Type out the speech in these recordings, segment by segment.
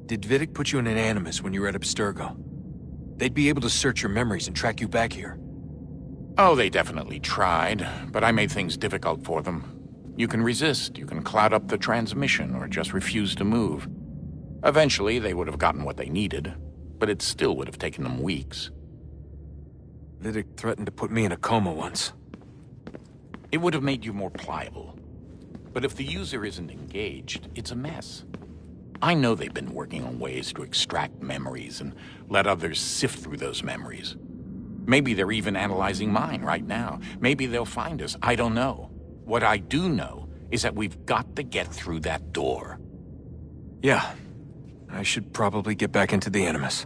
Did Vidic put you in an Animus when you were at Abstergo? They'd be able to search your memories and track you back here. Oh, they definitely tried, but I made things difficult for them. You can resist, you can cloud up the transmission, or just refuse to move. Eventually, they would have gotten what they needed, but it still would have taken them weeks. Vidic threatened to put me in a coma once. It would have made you more pliable. But if the user isn't engaged, it's a mess. I know they've been working on ways to extract memories and let others sift through those memories. Maybe they're even analyzing mine right now. Maybe they'll find us. I don't know. What I do know is that we've got to get through that door. Yeah. I should probably get back into the Animus.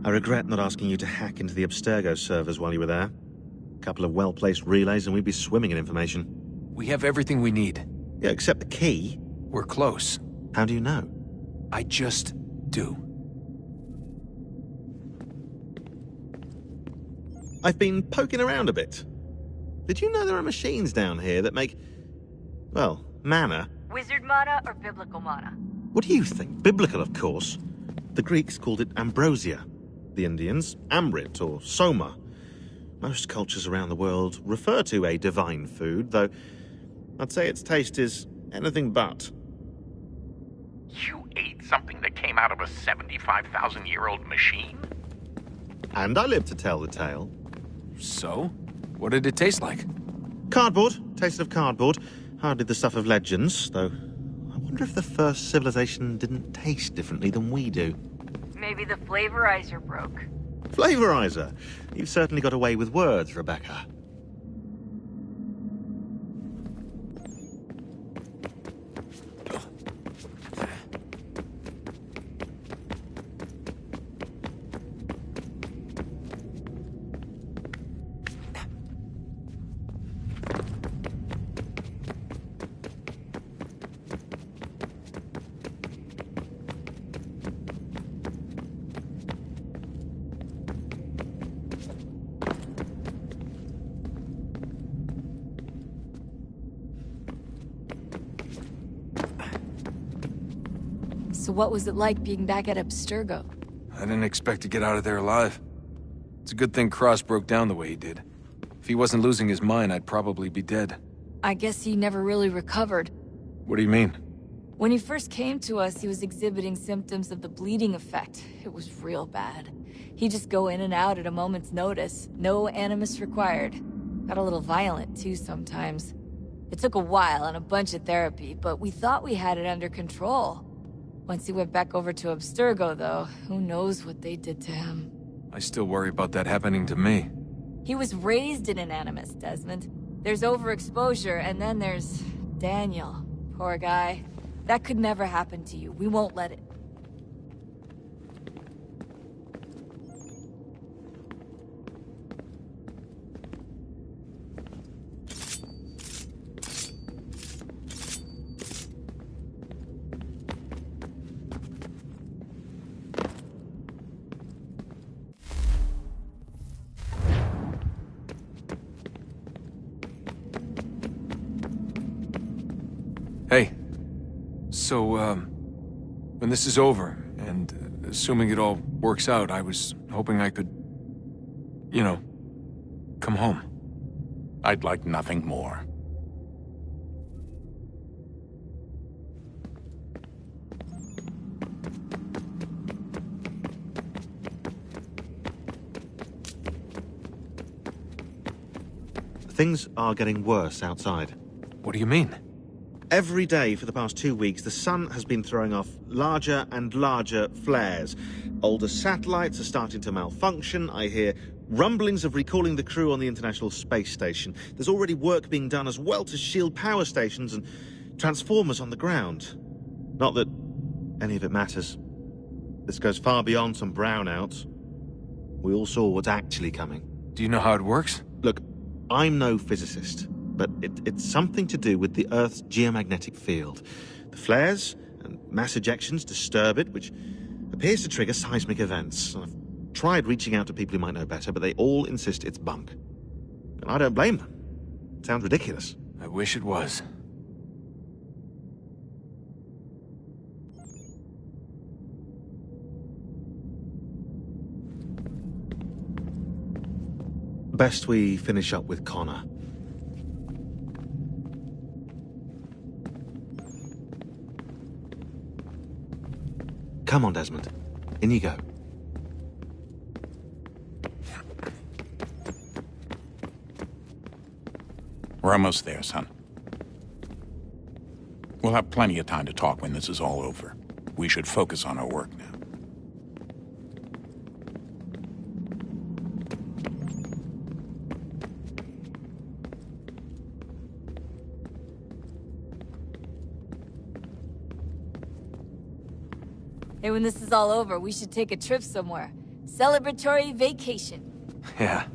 I regret not asking you to hack into the Abstergo servers while you were there. A couple of well-placed relays and we'd be swimming in information. We have everything we need. Yeah, except the key. We're close. How do you know? I just do. I've been poking around a bit. Did you know there are machines down here that make, well, mana? Wizard mana or biblical mana? What do you think? Biblical, of course. The Greeks called it ambrosia. The Indians, amrit or soma. Most cultures around the world refer to a divine food, though I'd say its taste is anything but. You ate something that came out of a 75,000-year-old machine? And I live to tell the tale. So? What did it taste like? Cardboard. Tasted of cardboard. Hardly the stuff of legends, though. I wonder if the first civilization didn't taste differently than we do. Maybe the flavorizer broke. Flavorizer? You've certainly got away with words, Rebecca. So what was it like being back at Abstergo? I didn't expect to get out of there alive. It's a good thing Cross broke down the way he did. If he wasn't losing his mind, I'd probably be dead. I guess he never really recovered. What do you mean? When he first came to us, he was exhibiting symptoms of the bleeding effect. It was real bad. He'd just go in and out at a moment's notice. No animus required. Got a little violent, too, sometimes. It took a while and a bunch of therapy, but we thought we had it under control. Once he went back over to Abstergo, though, who knows what they did to him. I still worry about that happening to me. He was raised in an animus, Desmond. There's overexposure, and then there's Daniel. Poor guy. That could never happen to you. We won't let it. Hey. So, when this is over, and assuming it all works out, I was hoping I could, you know, come home. I'd like nothing more. Things are getting worse outside. What do you mean? Every day for the past 2 weeks, the sun has been throwing off larger and larger flares. Older satellites are starting to malfunction. I hear rumblings of recalling the crew on the International Space Station. There's already work being done as well to shield power stations and transformers on the ground. Not that any of it matters. This goes far beyond some brownouts. We all saw what's actually coming. Do you know how it works? Look, I'm no physicist, but it's something to do with the Earth's geomagnetic field. The flares and mass ejections disturb it, which appears to trigger seismic events. I've tried reaching out to people who might know better, but they all insist it's bunk. And I don't blame them. It sounds ridiculous. I wish it was. Best we finish up with Connor. Come on, Desmond. In you go. We're almost there, son. We'll have plenty of time to talk when this is all over. We should focus on our work now. Hey, when this is all over, we should take a trip somewhere. Celebratory vacation. Yeah.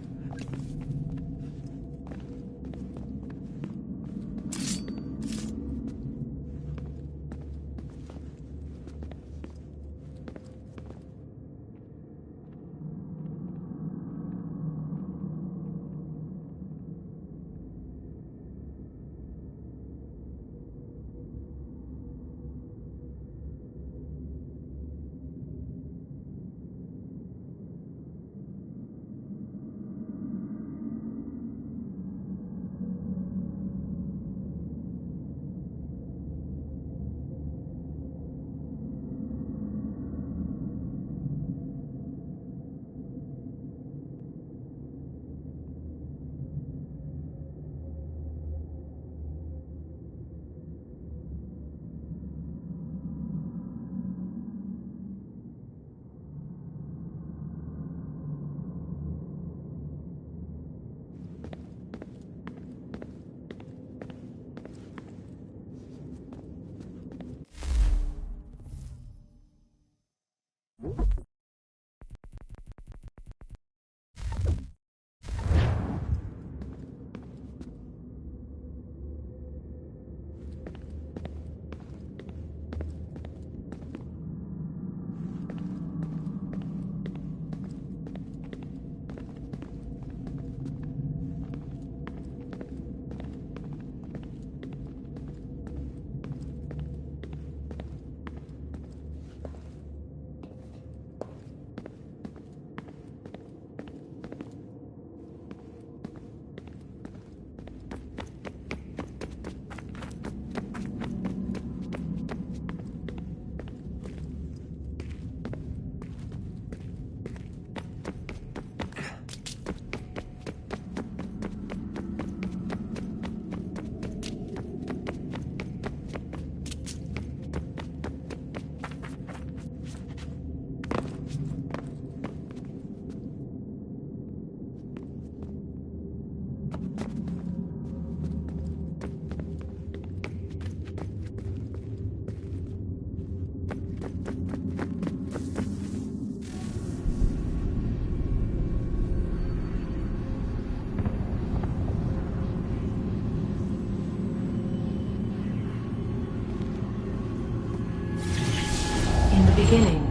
Beginning,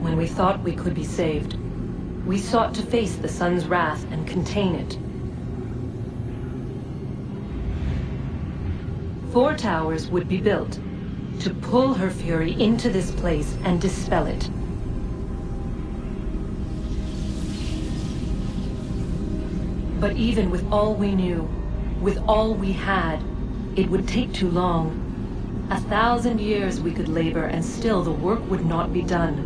when we thought we could be saved, we sought to face the sun's wrath and contain it. 4 towers would be built to pull her fury into this place and dispel it. But even with all we knew, with all we had, it would take too long. 1,000 years we could labor and still the work would not be done.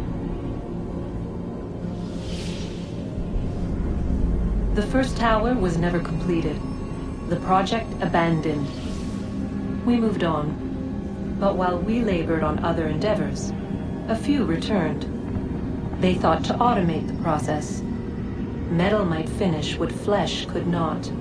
The first tower was never completed. The project abandoned. We moved on. But while we labored on other endeavors, a few returned. They thought to automate the process. Metal might finish what flesh could not.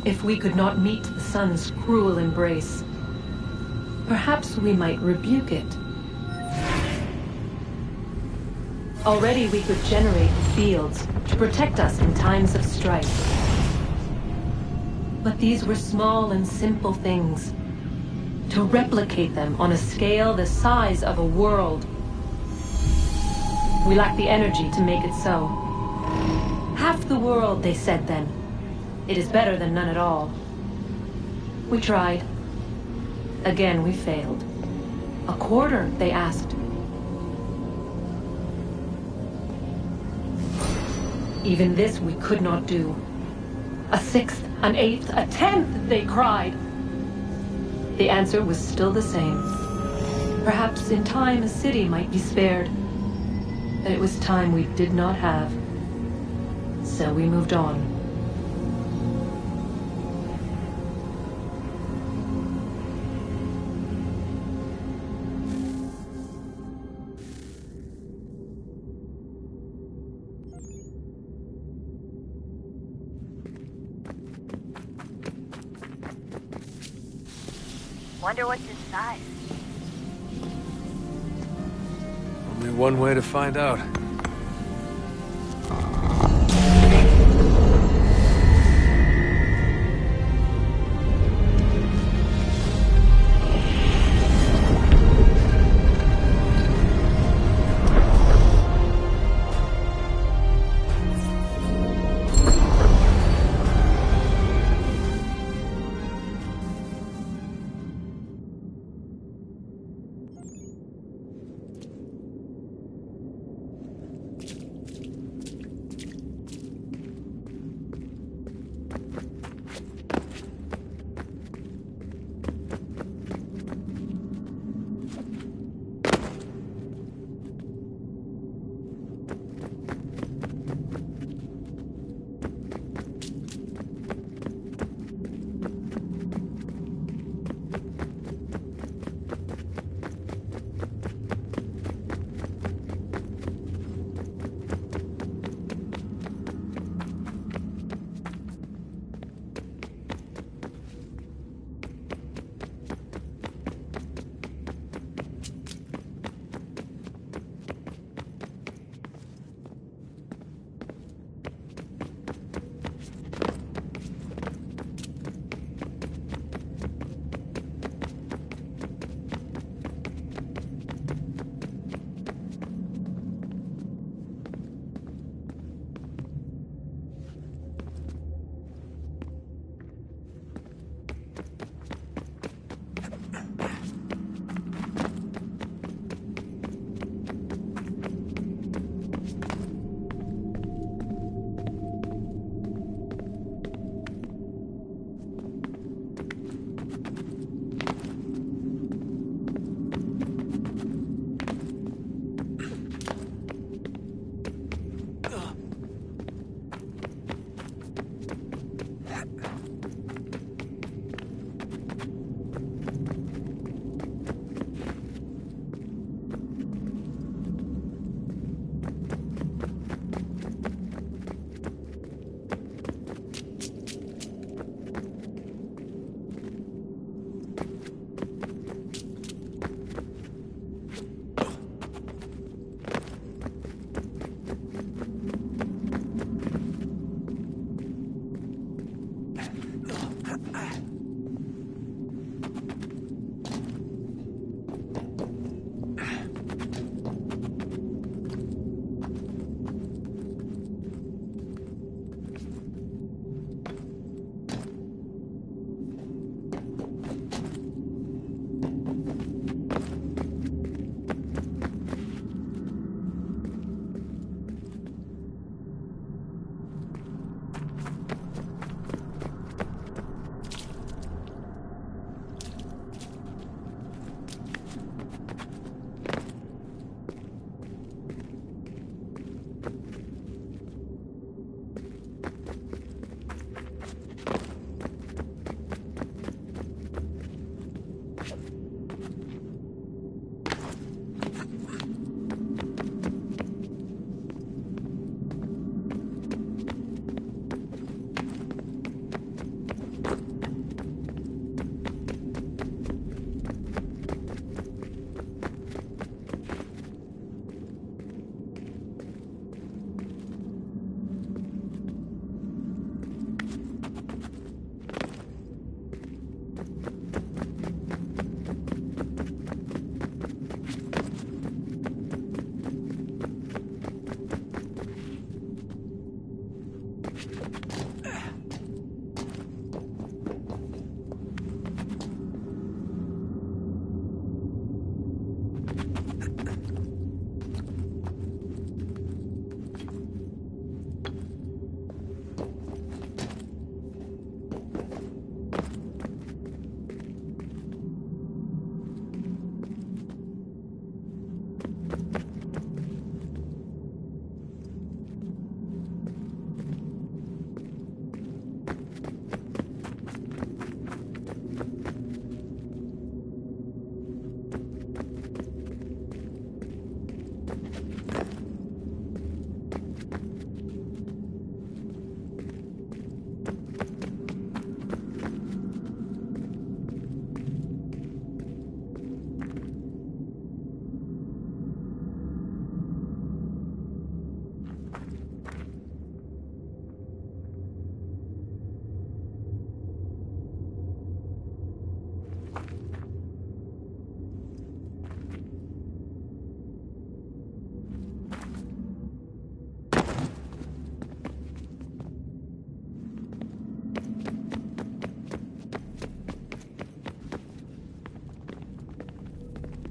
If we could not meet the sun's cruel embrace, perhaps we might rebuke it. Already we could generate fields to protect us in times of strife. But these were small and simple things. To replicate them on a scale the size of a world, we lack the energy to make it so. Half the world, they said then. It is better than none at all. We tried. Again, we failed. A quarter, they asked. Even this we could not do. A sixth, an eighth, a tenth, they cried. The answer was still the same. Perhaps in time a city might be spared. But it was time we did not have. So we moved on. Wonder what's inside. Only one way to find out.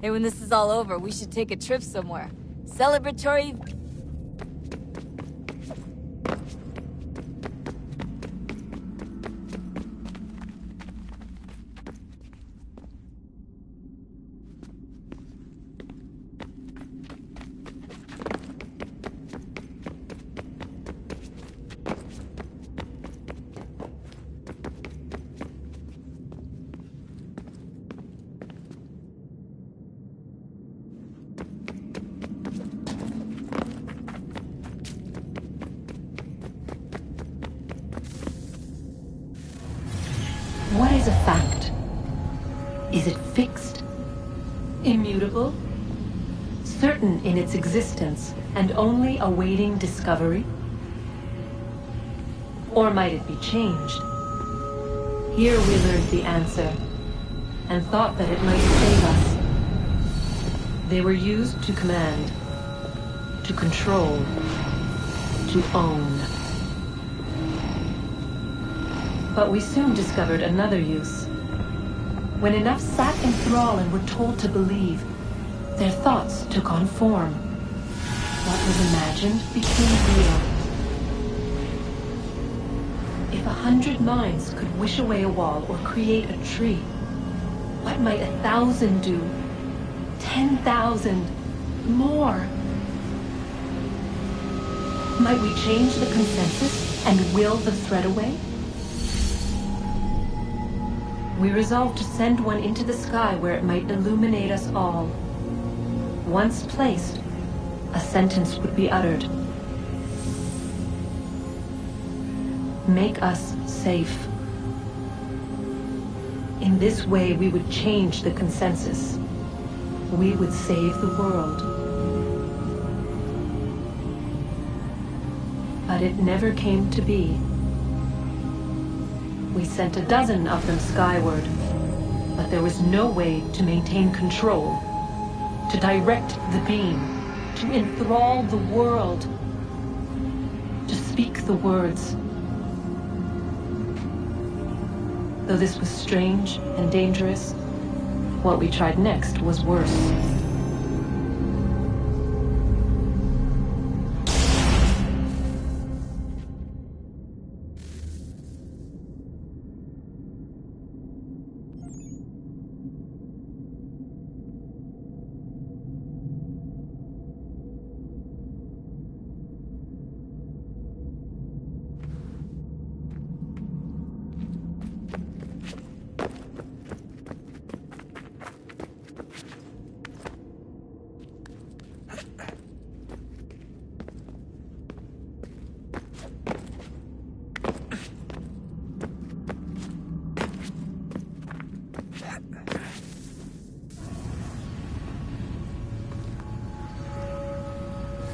Hey, when this is all over, we should take a trip somewhere. Celebratory. What is a fact? Is it fixed? Immutable? Certain in its existence and only awaiting discovery? Or might it be changed? Here we learned the answer, and thought that it might save us. They were used to command, to control, to own. But we soon discovered another use. When enough sat in thrall and were told to believe, their thoughts took on form. What was imagined became real. If 100 minds could wish away a wall or create a tree, what might 1,000 do? 10,000? More? Might we change the consensus and will the thread away? We resolved to send one into the sky where it might illuminate us all. Once placed, a sentence would be uttered. Make us safe. In this way, we would change the consensus. We would save the world. But it never came to be. We sent a dozen of them skyward, but there was no way to maintain control, to direct the beam, to enthrall the world, to speak the words. Though this was strange and dangerous, what we tried next was worse.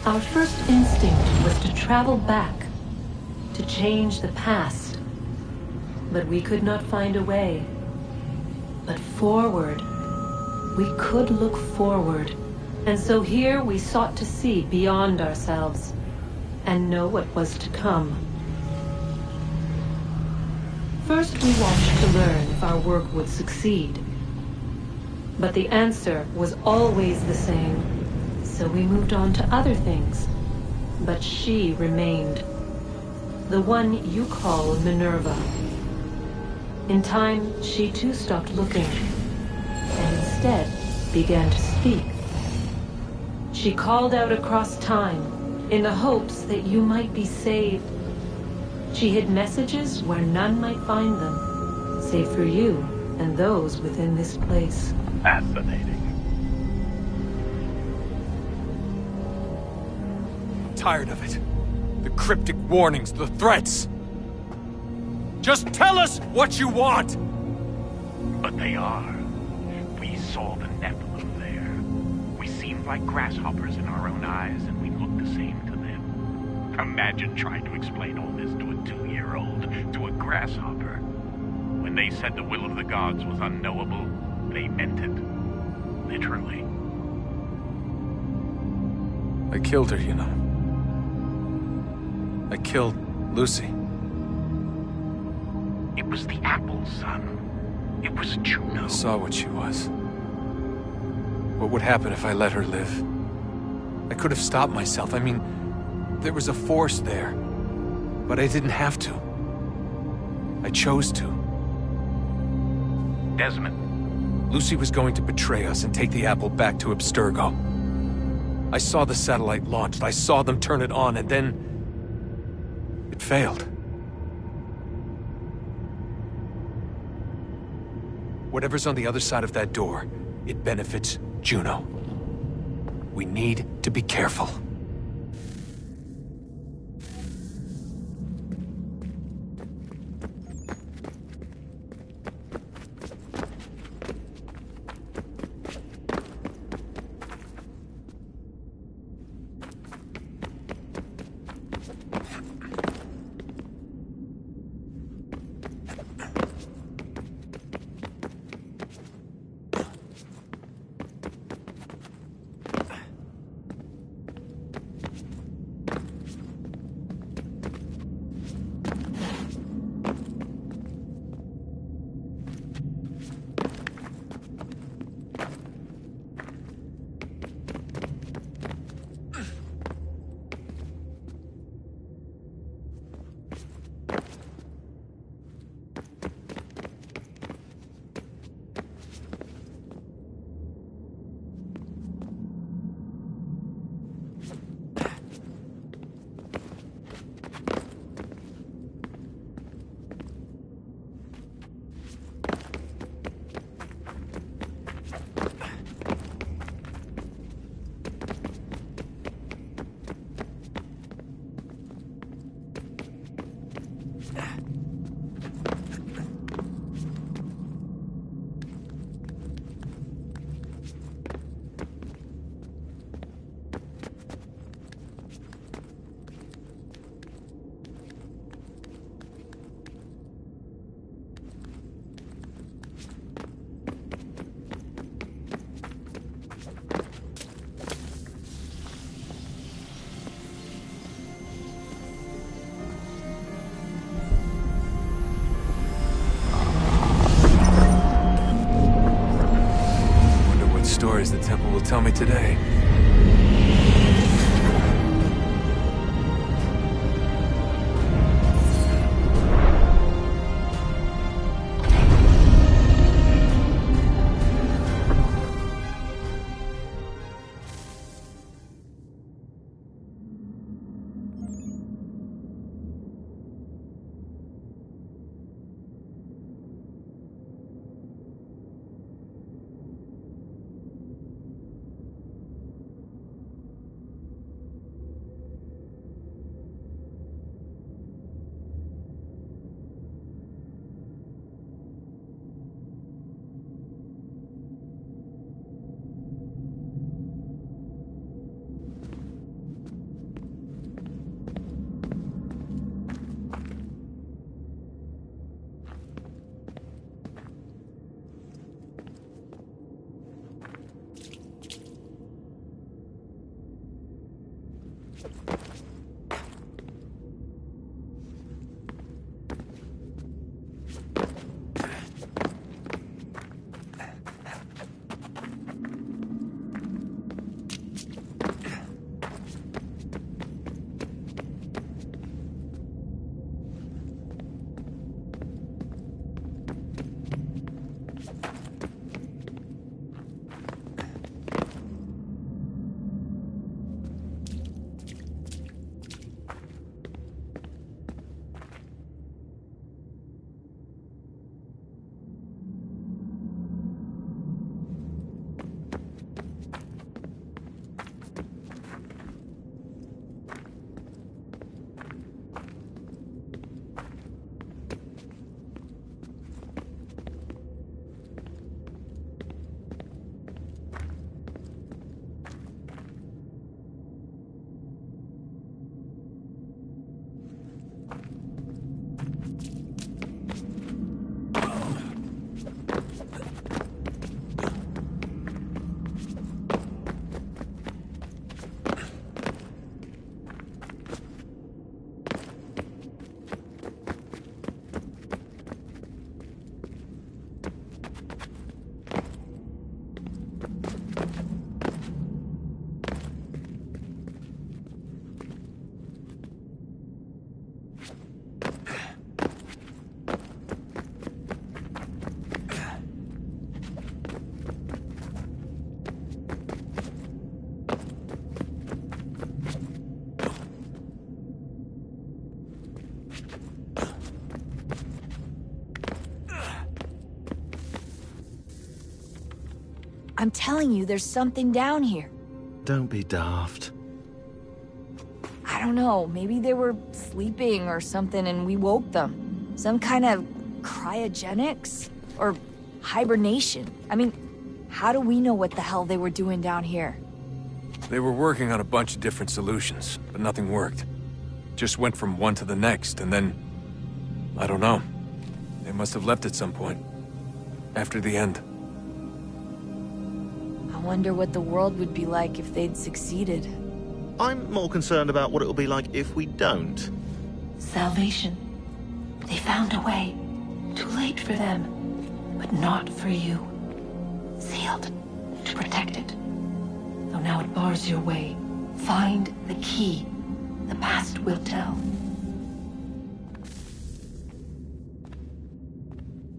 Our first instinct was to travel back, to change the past. But we could not find a way. But forward, we could look forward. And so here we sought to see beyond ourselves, and know what was to come. First we watched to learn if our work would succeed. But the answer was always the same. So we moved on to other things. But she remained. The one you call Minerva. In time, she too stopped looking, and instead began to speak. She called out across time, in the hopes that you might be saved. She hid messages where none might find them, save for you and those within this place. Fascinating. Tired of it. The cryptic warnings, the threats. Just tell us what you want! But they are. We saw the Nephilim there. We seemed like grasshoppers in our own eyes, and we looked the same to them. Imagine trying to explain all this to a 2-year-old, to a grasshopper. When they said the will of the gods was unknowable, They meant it. Literally. I killed her, you know. I killed Lucy. It was the apple, son. It was Juno. I saw what she was. What would happen if I let her live? I could have stopped myself. I mean, there was a force there. But I didn't have to. I chose to. Desmond. Lucy was going to betray us and take the apple back to Abstergo. I saw the satellite launched. I saw them turn it on, and then... it failed. Whatever's on the other side of that door, it benefits Juno. We need to be careful. Stories the temple will tell me today. I'm telling you, there's something down here. Don't be daft. I don't know, maybe they were sleeping or something and we woke them. Some kind of cryogenics? Or hibernation? I mean, how do we know what the hell they were doing down here? They were working on a bunch of different solutions, but nothing worked. Just went from one to the next, and then... I don't know. They must have left at some point. After the end. I wonder what the world would be like if they'd succeeded. I'm more concerned about what it'll be like if we don't. Salvation. They found a way. Too late for them, but not for you. Sealed to protect it. Though now it bars your way. Find the key. The past will tell.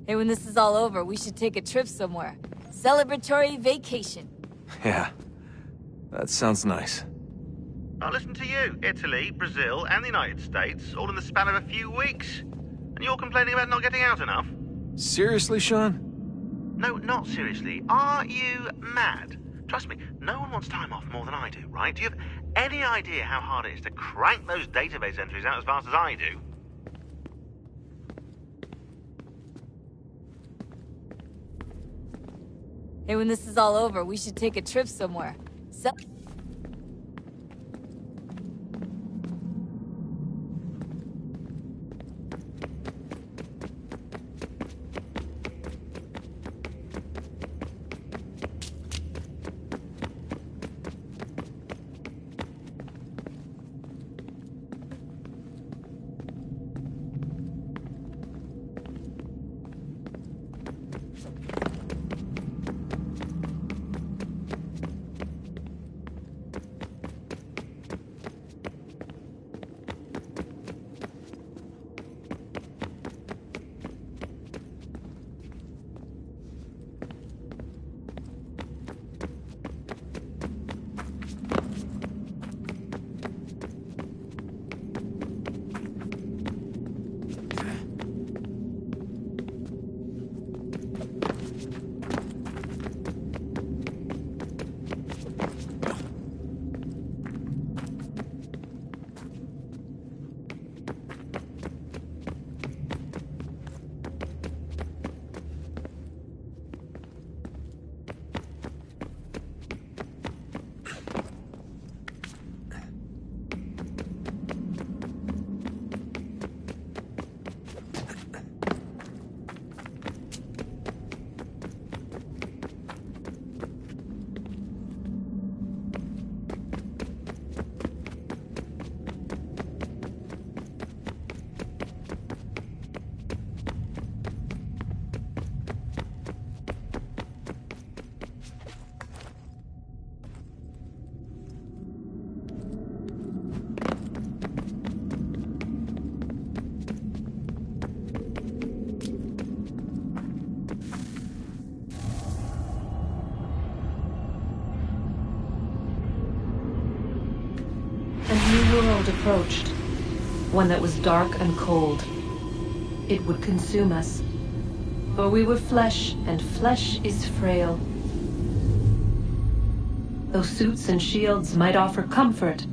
Hey, when this is all over, we should take a trip somewhere. Celebratory vacation. Yeah. That sounds nice. Now listen to you. Italy, Brazil, and the United States, all in the span of a few weeks. And you're complaining about not getting out enough? Seriously, Sean? No, not seriously. Are you mad? Trust me, no one wants time off more than I do, right? Do you have any idea how hard it is to crank those database entries out as fast as I do? Hey, when this is all over, we should take a trip somewhere. World approached, one that was dark and cold. It would consume us, for we were flesh, and flesh is frail. Though suits and shields might offer comfort,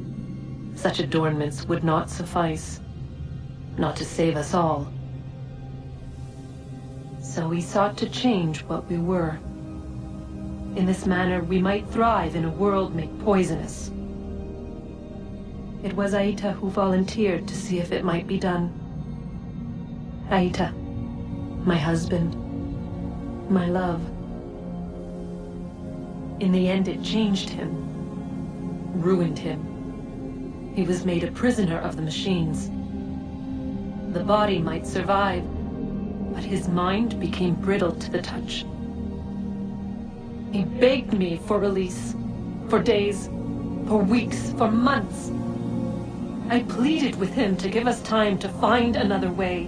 such adornments would not suffice, not to save us all. So we sought to change what we were. In this manner, we might thrive in a world made poisonous. It was Aita who volunteered to see if it might be done. Aita, my husband, my love. In the end, it changed him, ruined him. He was made a prisoner of the machines. The body might survive, but his mind became brittle to the touch. He begged me for release, for days, for weeks, for months. I pleaded with him to give us time to find another way.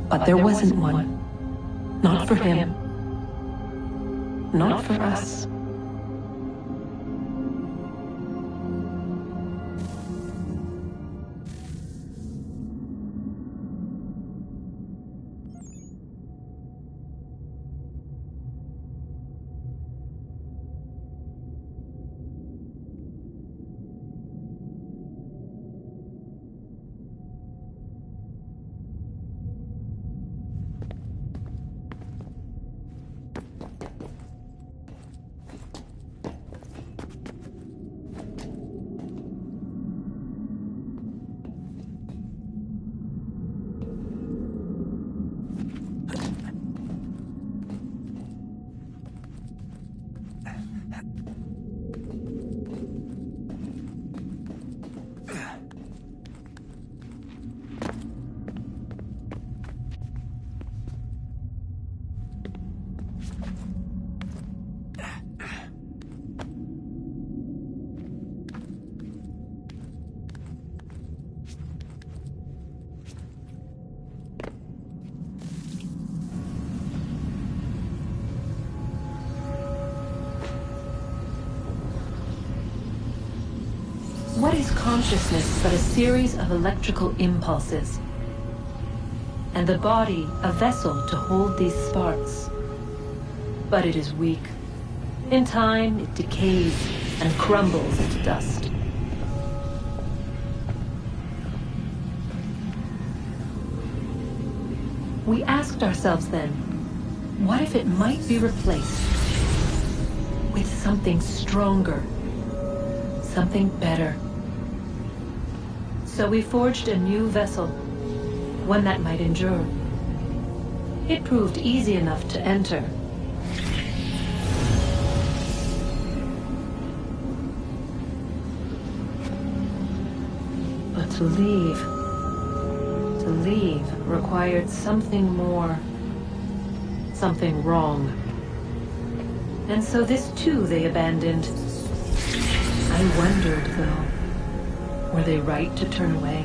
But there wasn't one. Not for him. Not for us. consciousness but a series of electrical impulses, and the body a vessel to hold these sparks. But it is weak. In time, it decays and crumbles into dust. We asked ourselves then, what if it might be replaced with something stronger, something better? So we forged a new vessel, one that might endure. It proved easy enough to enter. But to leave required something more, something wrong. And so this too they abandoned. I wondered, though, were they right to turn away?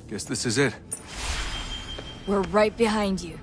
Guess this is it. We're right behind you.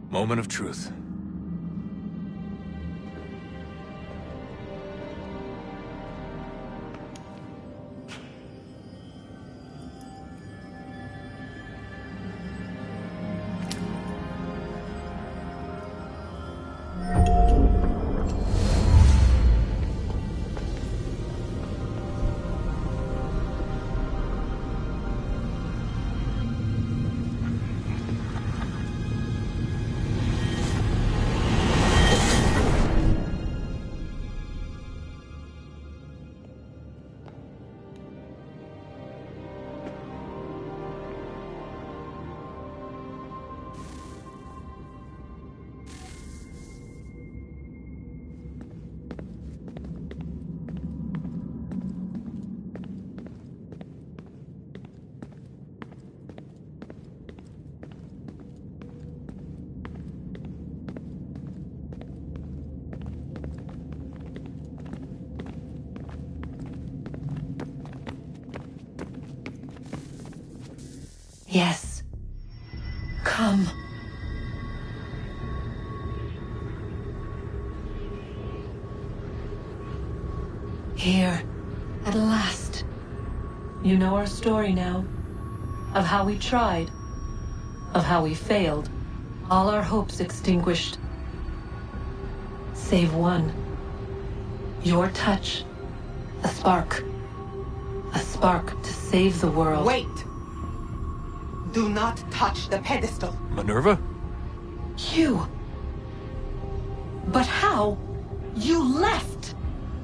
Moment of truth. Yes. Come. Here. At last. You know our story now. of how we tried, of how we failed. All our hopes extinguished. Save one. Your touch. A spark. A spark to save the world. Wait! Do not touch the pedestal. Minerva? You! But how? You left!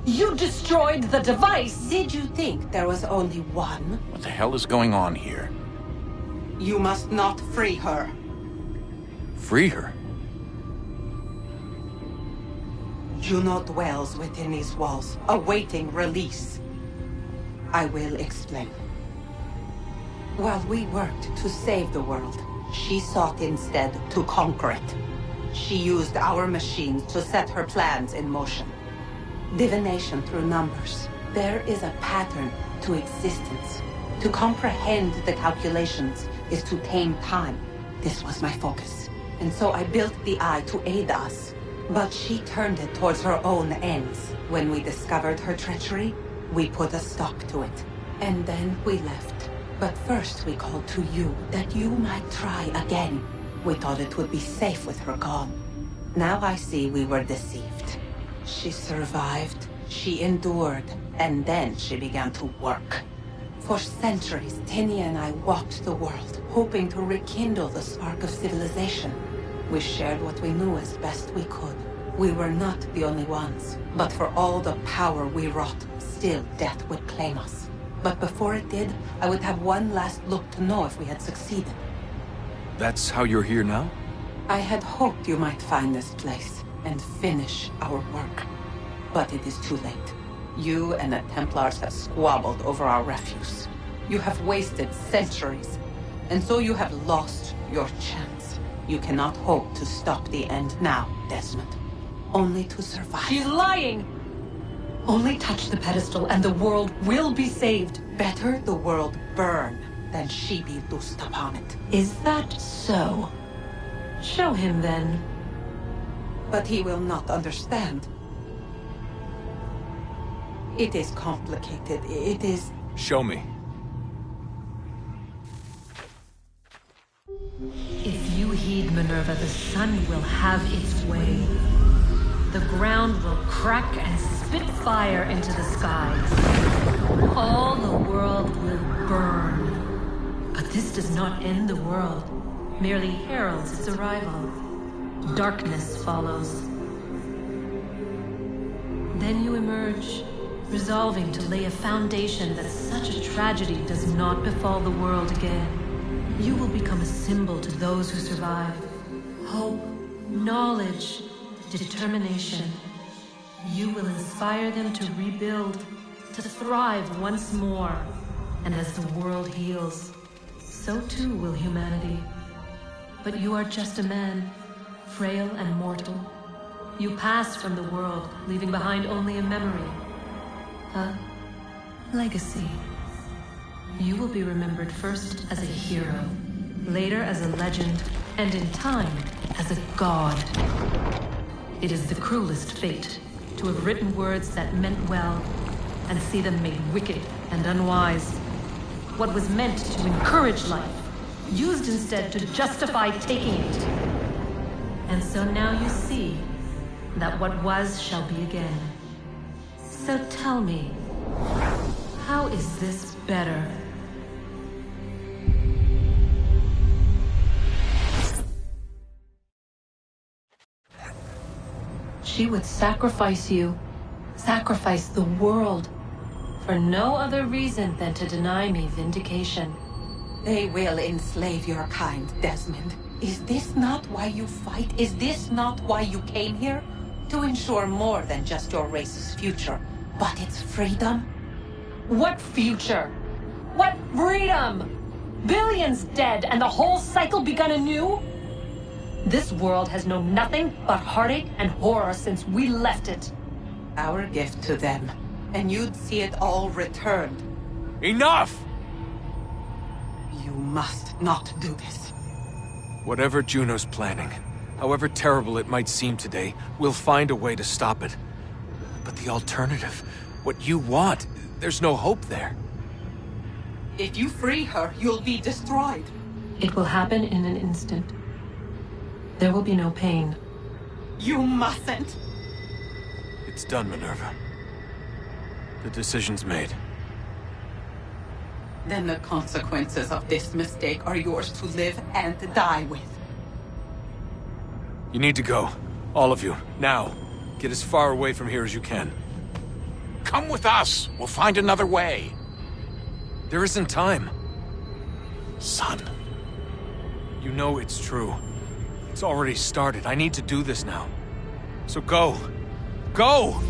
You destroyed the device! Did you think there was only one? What the hell is going on here? You must not free her. Free her? Juno dwells within these walls, awaiting release. I will explain. While we worked to save the world, she sought instead to conquer it. She used our machines to set her plans in motion. Divination through numbers. There is a pattern to existence. To comprehend the calculations is to tame time. This was my focus. And so I built the eye to aid us. But she turned it towards her own ends. When we discovered her treachery, we put a stop to it. And then we left. But first we called to you, that you might try again. We thought it would be safe with her gone. Now I see we were deceived. She survived, she endured, and then she began to work. For centuries, Tinia and I walked the world, hoping to rekindle the spark of civilization. We shared what we knew as best we could. We were not the only ones, but for all the power we wrought, still death would claim us. But before it did, I would have one last look to know if we had succeeded. That's how you're here now? I had hoped you might find this place and finish our work. But it is too late. You and the Templars have squabbled over our refuse. You have wasted centuries, and so you have lost your chance. You cannot hope to stop the end now, Desmond. Only to survive. She's lying! Only touch the pedestal and the world will be saved. Better the world burn than she be loosed upon it. Is that so? Show him then. But he will not understand. It is complicated. It is... Show me. If you heed Minerva, the sun will have its way. The ground will crack and spit fire into the skies. All the world will burn. But this does not end the world, merely heralds its arrival. Darkness follows. Then you emerge, resolving to lay a foundation that such a tragedy does not befall the world again. You will become a symbol to those who survive. Hope, knowledge, determination. You will inspire them to rebuild, to thrive once more. And as the world heals, so too will humanity. But you are just a man, frail and mortal. You pass from the world, leaving behind only a memory. A legacy. You will be remembered first as a hero, later as a legend, and in time, as a god. It is the cruelest fate, to have written words that meant well, and see them made wicked and unwise. What was meant to encourage life, used instead to justify taking it. And so now you see that what was shall be again. So tell me, how is this better? She would sacrifice you, sacrifice the world, for no other reason than to deny me vindication. They will enslave your kind, Desmond. Is this not why you fight? Is this not why you came here? To ensure more than just your race's future, but its freedom? What future? What freedom? Billions dead and the whole cycle begun anew? This world has known nothing but heartache and horror since we left it. Our gift to them, and you'd see it all returned. Enough! You must not do this. Whatever Juno's planning, however terrible it might seem today, we'll find a way to stop it. But the alternative, what you want, there's no hope there. If you free her, you'll be destroyed. It will happen in an instant. There will be no pain. You mustn't. It's done, Minerva. The decision's made. Then the consequences of this mistake are yours to live and die with. You need to go. All of you. Now. Get as far away from here as you can. Come with us. We'll find another way. There isn't time. Son. You know it's true. It's already started. I need to do this now. So go. Go!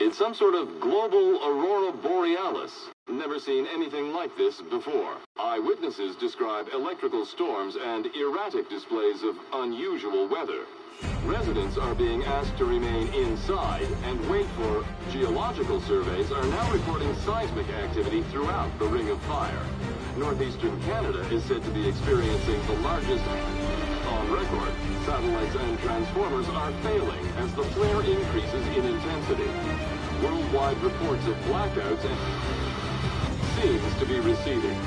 It's some sort of global aurora borealis. Never seen anything like this before. Eyewitnesses describe electrical storms and erratic displays of unusual weather. Residents are being asked to remain inside and wait for geological surveys are now reporting seismic activity throughout the Ring of Fire. Northeastern Canada is said to be experiencing the largest on record. Satellites and transformers are failing as the flare increases in intensity. Worldwide reports of blackouts seems to be receding.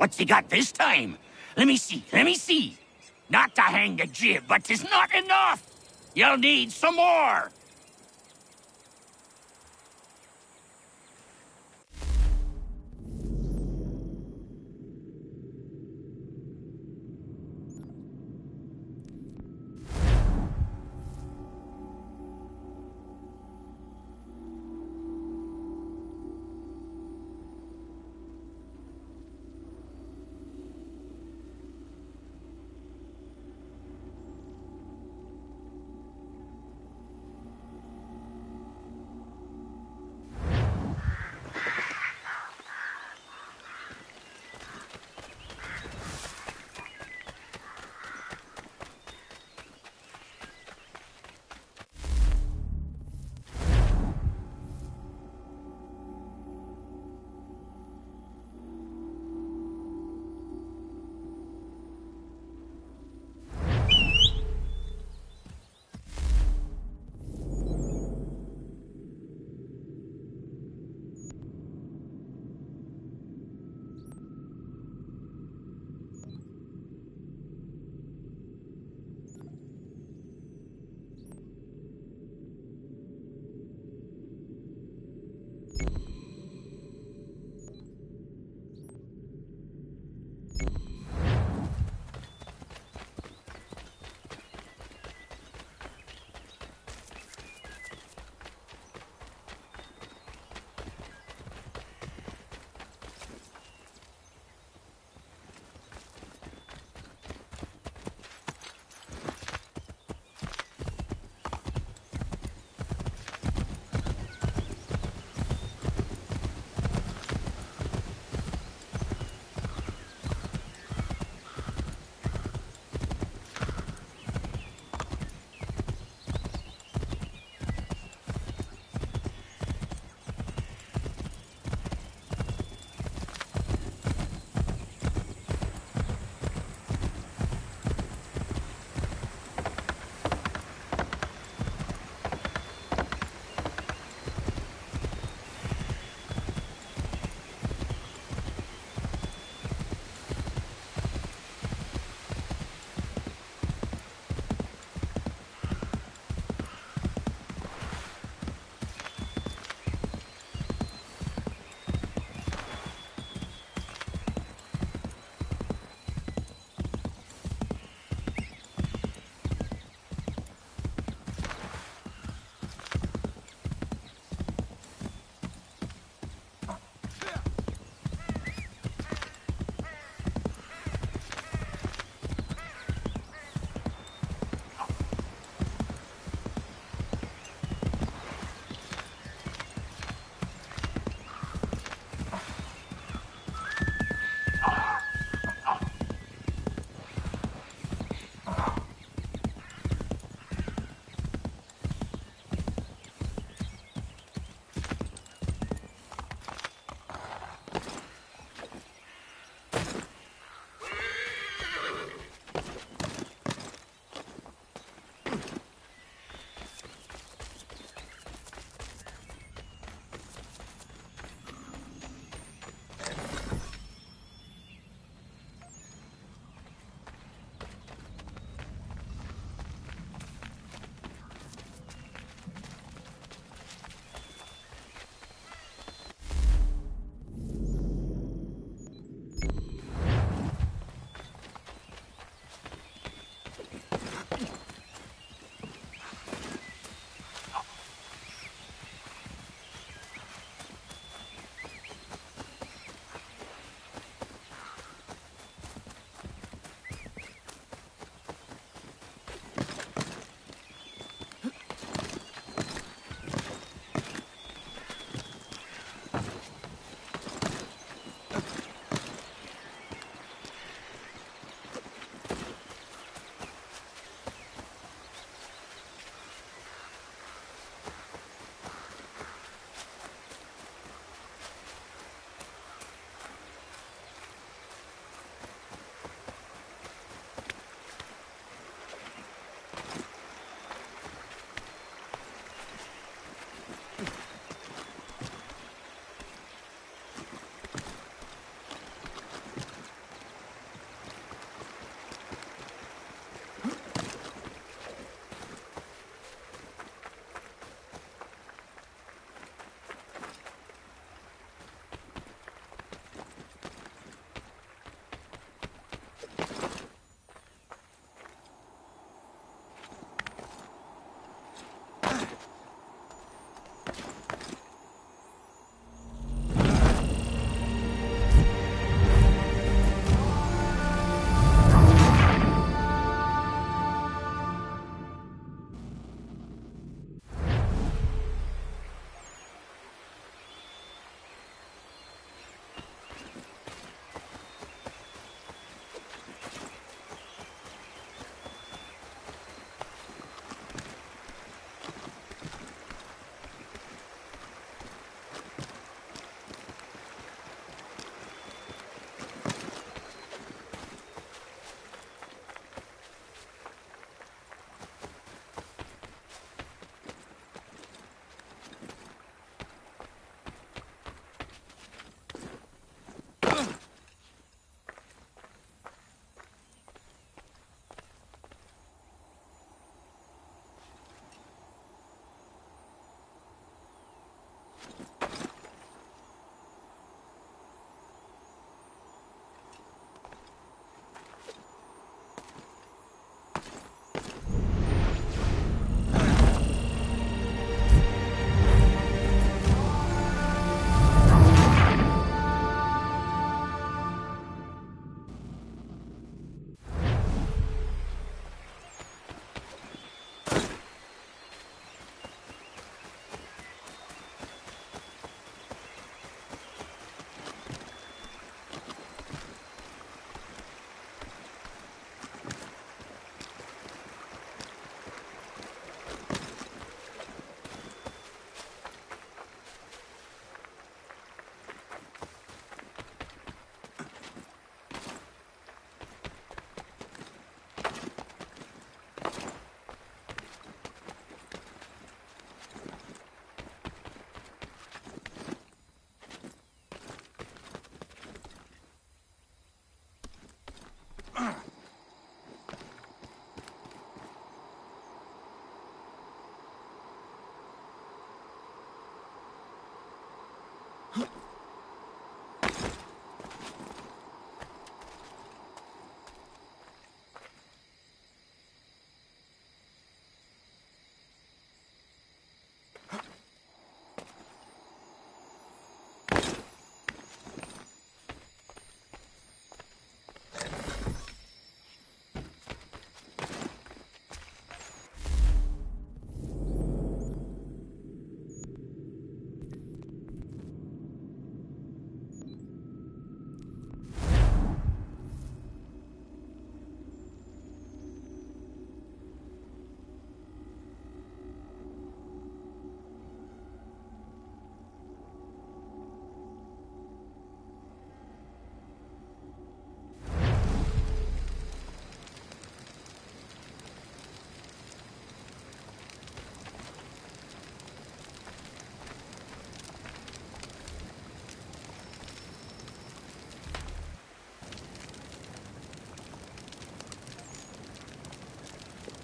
What's he got this time? Let me see, let me see. Not to hang the jib, but 'tis not enough. You'll need some more.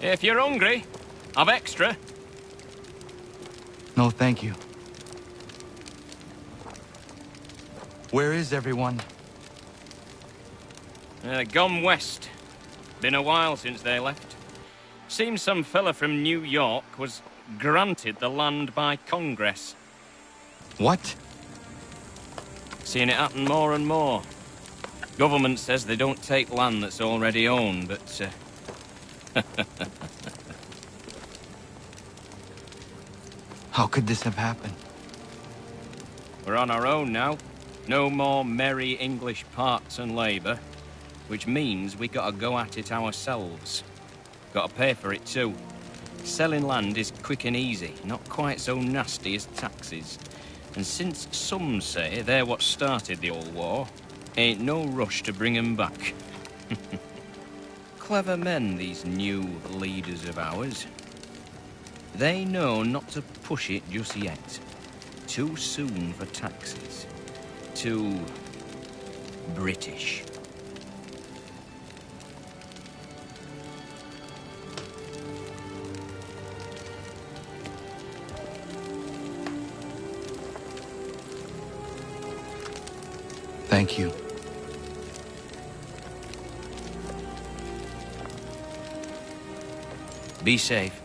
If you're hungry, I've extra. No, thank you. Where is everyone? Gone west. Been a while since they left. Seems some fella from New York was granted the land by Congress. What? Seeing it happen more and more. Government says they don't take land that's already owned, but... How could this have happened? We're on our own now. No more merry English parts and labour. Which means we gotta go at it ourselves. Gotta pay for it too. Selling land is quick and easy, not quite so nasty as taxes. And since some say they're what started the old war, ain't no rush to bring 'em back. Clever men, these new leaders of ours. They know not to push it just yet. Too soon for taxes. Too... British. Thank you. Be safe.